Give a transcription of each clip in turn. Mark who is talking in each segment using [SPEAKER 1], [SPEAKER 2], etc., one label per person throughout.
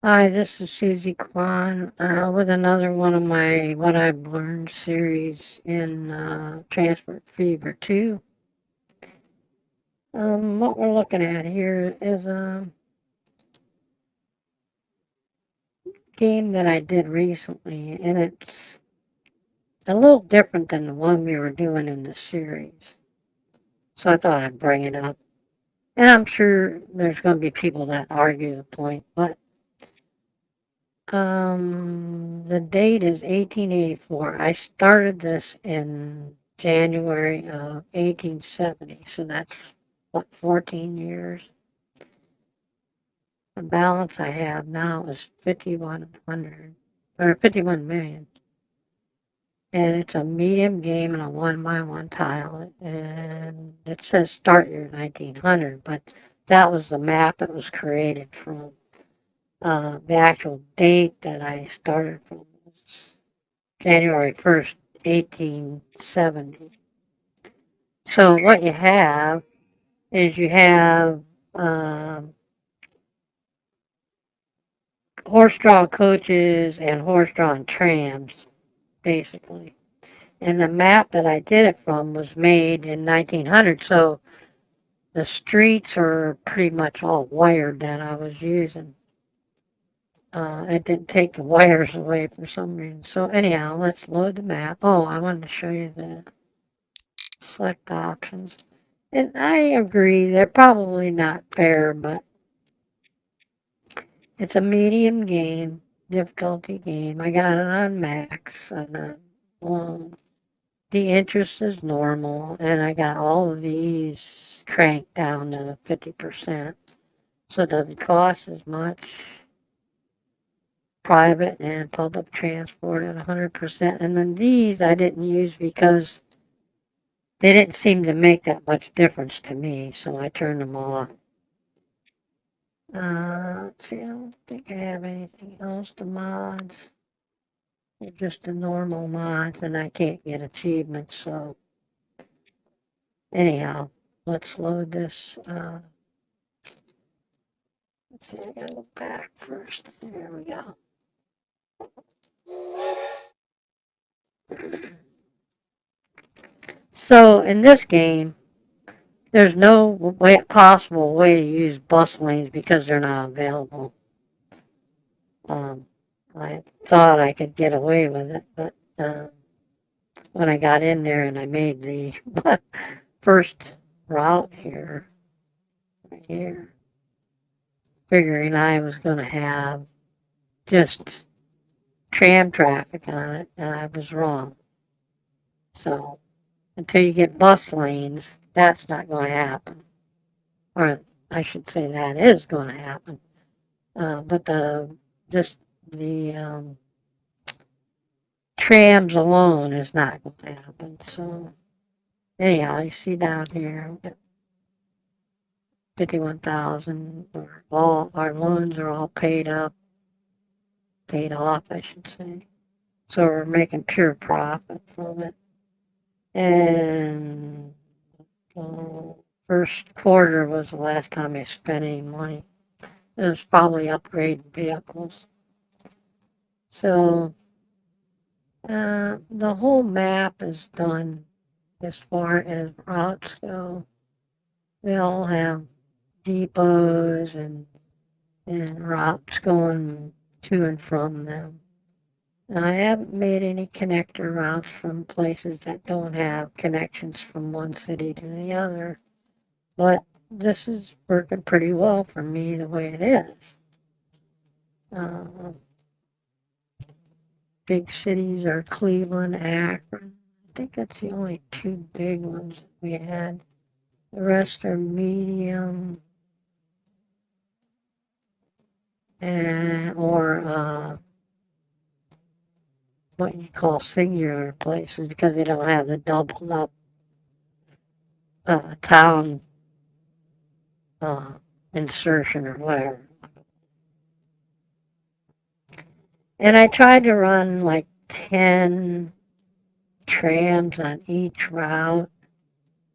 [SPEAKER 1] Hi, this is Susie Kwan with another one of my What I've Learned series in Transport Fever 2. What we're looking at here is a game that I did recently, and it's a little different than the one we were doing in the series. So I thought I'd bring it up. And I'm sure there's going to be people that argue the point, but the date is 1884. I started this in January of 1870, so that's what, 14 years. The balance I have now is 5,100 or 51 million, and it's a medium game and a one by one tile, and it says start year 1900, but that was the map it was created from. The actual date that I started from was January 1st, 1870. So what you have is you have um, horse-drawn coaches and horse-drawn trams, basically. And the map that I did it from was made in 1900, so the streets are pretty much all wired that I was using. It didn't take the wires away for some reason. So anyhow, let's load the map. Oh, I wanted to show you the select options. And I agree, they're probably not fair, but it's a medium game, difficulty game. I got it on max, and the interest is normal, and I got all of these cranked down to 50%, so it doesn't cost as much. Private and public transport at 100%, and then these I didn't use because they didn't seem to make that much difference to me, so I turned them off. Let's see, I don't think I have anything else to mods. They're just the normal mods, and I can't get achievements, so anyhow, let's load this. Let's see, I gotta go back first. There we go. So in this game, there's no possible way to use bus lanes because they're not available. Um, I thought I could get away with it, but when I got in there and I made the first route here, right here, figuring I was going to have just tram traffic on it, and I was wrong. So until you get bus lanes, that's not going to happen. Or I should say that is going to happen. But just the trams alone is not going to happen. So anyhow, you see down here, 51,000. All our loans are all paid up, paid off, I should say. So we're making pure profit from it. And first quarter was the last time I spent any money. It was probably upgrading vehicles. So the whole map is done as far as routes go. They all have depots and routes going to and from them. And I haven't made any connector routes from places that don't have connections from one city to the other. But this is working pretty well for me the way it is. Uh, Big cities are Cleveland, Akron. I think that's the only two big ones we had. The rest are medium and or what you call singular places because they don't have the doubled up town uh, insertion or whatever. And I tried to run like 10 trams on each route,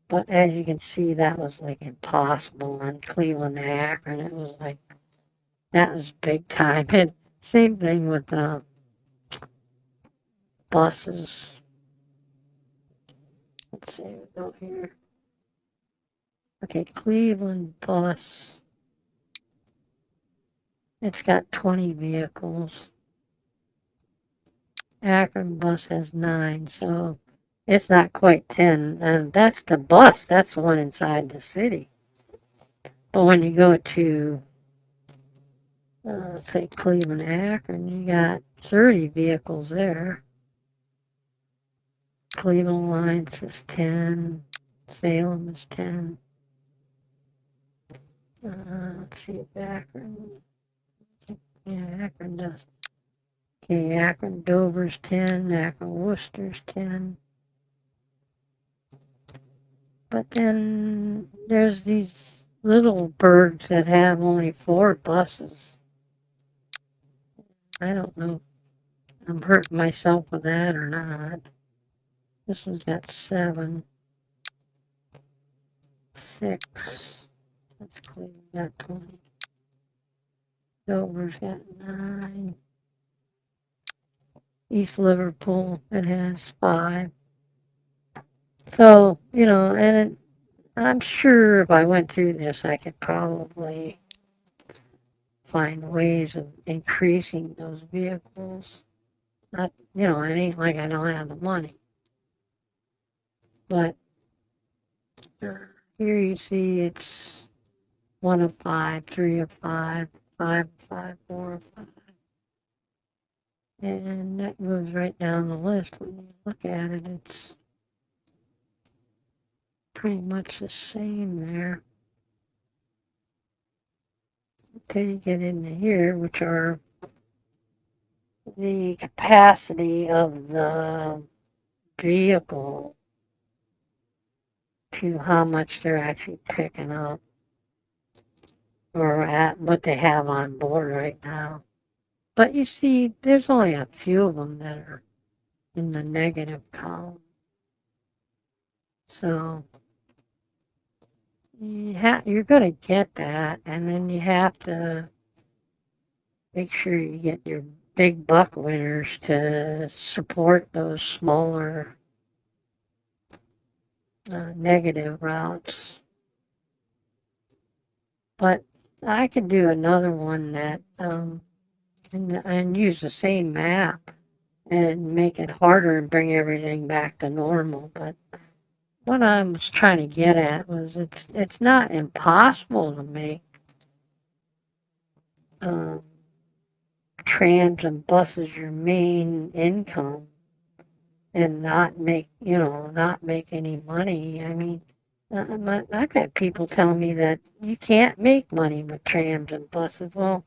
[SPEAKER 1] but as you can see, that was like impossible on Cleveland to Akron. It was like That was big time. And same thing with buses. Let's see, we go here. Okay, Cleveland bus. It's got 20 vehicles. Akron bus has 9, so it's not quite 10. And that's the bus. That's the one inside the city. But when you go to, say, Cleveland, Akron, you got 30 vehicles there. Cleveland Lines is 10. Salem is 10. Let's see if Akron. Yeah, Akron does. Okay, Akron Dover's 10. Akron Worcester's 10. But then there's these little burgs that have only 4 buses. I don't know if I'm hurting myself with that or not. This one's got 7. 6. That's Cleveland got 20. Dover's got 9. East Liverpool, it has 5. So, and I'm sure if I went through this, I could probably find ways of increasing those vehicles. Not, it ain't like I don't have the money. But here you see it's 1 of 5, 3 of 5, 5 of 5, 4 of 5. And that goes right down the list. When you look at it, it's pretty much the same there. Until you get into here, which are the capacity of the vehicle to how much they're actually picking up, or at what they have on board right now. But you see, there's only a few of them that are in the negative column. So you're going to get that, and then you have to make sure you get your big buck winners to support those smaller negative routes. But I could do another one that and use the same map and make it harder and bring everything back to normal. But what I was trying to get at was it's not impossible to make trams and buses your main income and not make any money. I mean, I've had people tell me that you can't make money with trams and buses. Well,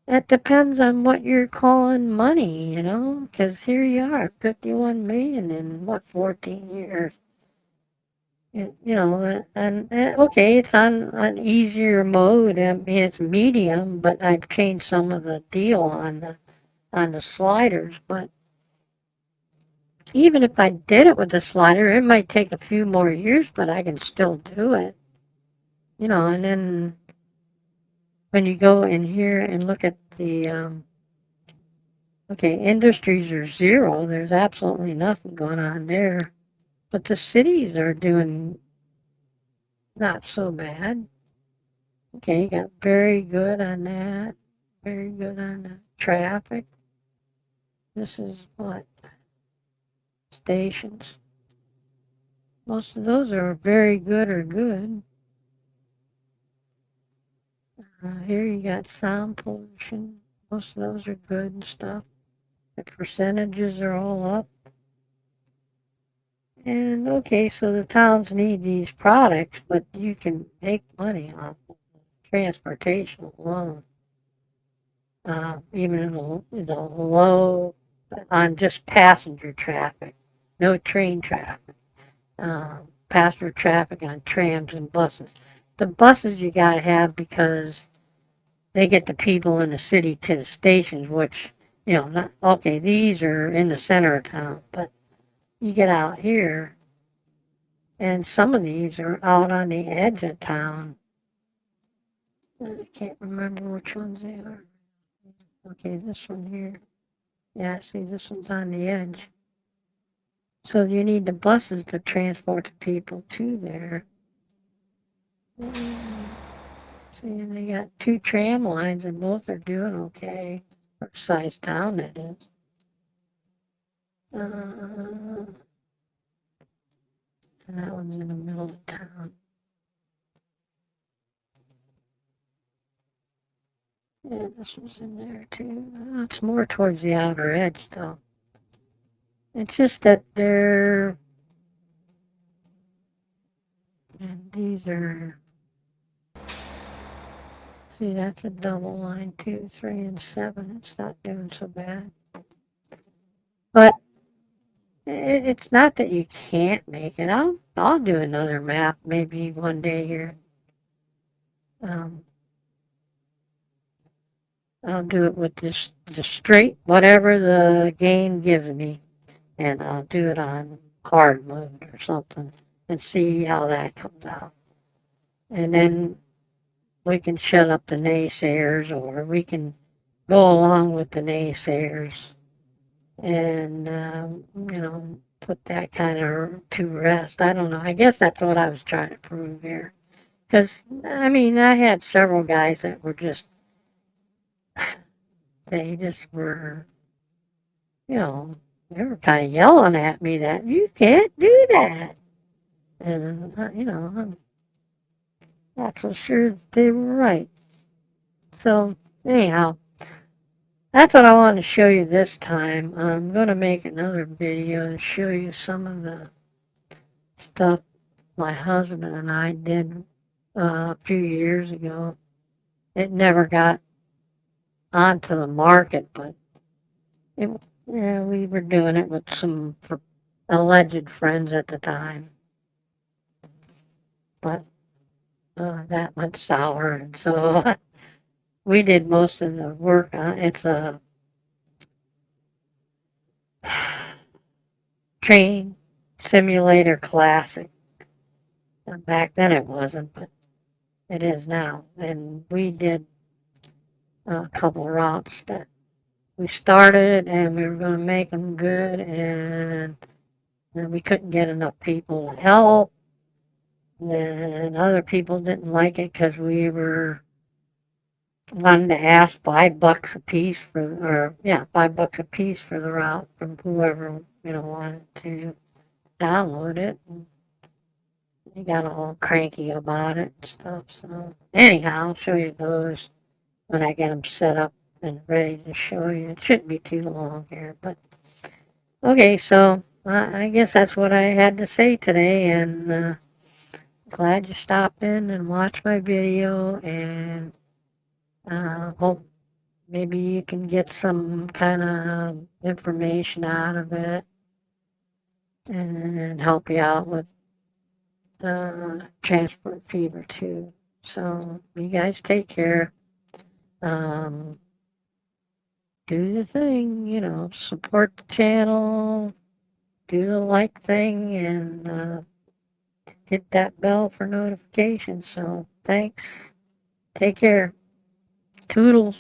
[SPEAKER 1] that depends on what you're calling money, because here you are, 51 million in 14 years. And okay, it's on an easier mode. I mean, it's medium, but I've changed some of the deal on the sliders. But even if I did it with the slider, it might take a few more years, but I can still do it. And then when you go in here and look at the okay, industries are 0. There's absolutely nothing going on there. But the cities are doing not so bad. Okay, you got very good on that. Very good on the traffic. This is what? Stations. Most of those are very good or good. Here you got sound pollution. Most of those are good and stuff. The percentages are all up. And okay, so the towns need these products, but you can make money off of transportation alone. Even in the low, on just passenger traffic, no train traffic. Passenger traffic on trams and buses. The buses you gotta have because they get the people in the city to the stations, which, okay, these are in the center of town, but you get out here, and some of these are out on the edge of town. I can't remember which ones they are. Okay, this one here. Yeah, see, this one's on the edge. So you need the buses to transport the people to there. See, they got 2 tram lines and both are doing okay. For size town, that is. And that one's in the middle of town. Yeah, this one's in there too. It's more towards the outer edge, though. It's just that they're... And these are... See, that's a double line, 2, 3, and 7. It's not doing so bad. But it's not that you can't make it. I'll do another map maybe one day here. I'll do it with this the straight whatever the game gives me, and I'll do it on hard mode or something and see how that comes out. And then we can shut up the naysayers, or we can go along with the naysayers and, put that kind of to rest. I don't know. I guess that's what I was trying to prove here. Because, I mean, I had several guys that were just, they just were, they were kind of yelling at me that you can't do that. And, I'm not so sure that they were right. So, anyhow, that's what I wanted to show you this time. I'm going to make another video and show you some of the stuff my husband and I did a few years ago. It never got onto the market, but we were doing it with some alleged friends at the time. But that went sour, and so we did most of the work on it. It's a train simulator classic. Back then it wasn't, but it is now. And we did a couple routes that we started, and we were going to make them good, and then we couldn't get enough people to help. And other people didn't like it because we were wanting to ask $5 a piece $5 a piece for the route from whoever wanted to download it. And they got all cranky about it and stuff. So anyhow, I'll show you those when I get them set up and ready to show you. It shouldn't be too long here, but okay. So I guess that's what I had to say today, and glad you stopped in and watched my video, and hope maybe you can get some kind of information out of it and help you out with transport fever too. So you guys take care. Um, do the thing, support the channel, do the like thing, and hit that bell for notifications. So thanks. Take care. Toodles.